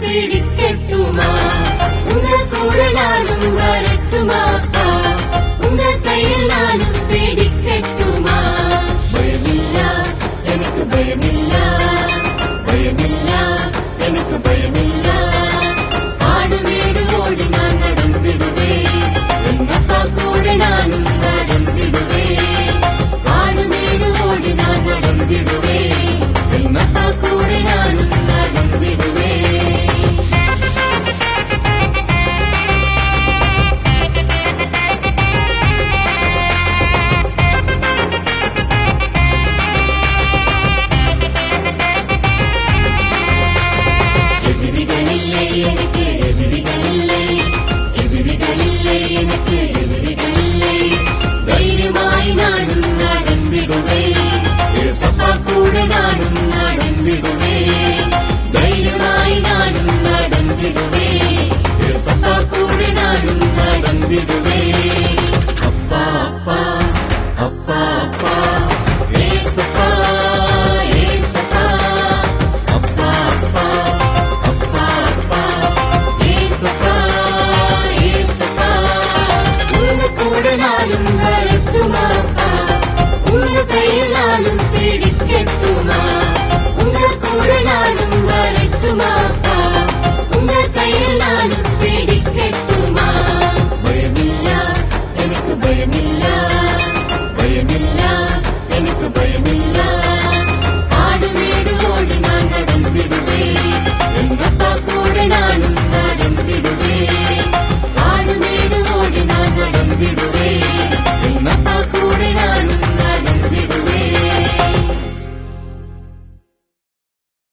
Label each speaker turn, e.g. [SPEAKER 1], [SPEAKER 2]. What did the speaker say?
[SPEAKER 1] பிடிக்கட்டுமா? உங்க கூட நானும் வரட்டுமா? உங்க கையில் நானும் பிடிக்கட்டுமா? பயமில்லா எனக்கு பயமில்லா, பயமில்லா எனக்கு பயமில்லா. காடு வீடு ஓடி நான் நடந்திடுவேன், என்னப்பா கூட நானும் நடந்திடுவேன். காடு வீடு ஓடி நான் நடந்திடுவேன், என்னப்பா கூட நானும் நடந்திடுவேன். எதிரிகளில்லை எனக்கு எதிரிகளில்லை, எதிரிகளில்லை எனக்கு எதிரிகளில்லை. தைரியமாய் நானும் நடந்திடுவேன், ஏசப்பா கூட நானும் நடந்திடுவேன். தைரியமாய் நானும் நடந்திடுவேன், ஏசப்பா கூட நானும் நடந்திடுவேன்.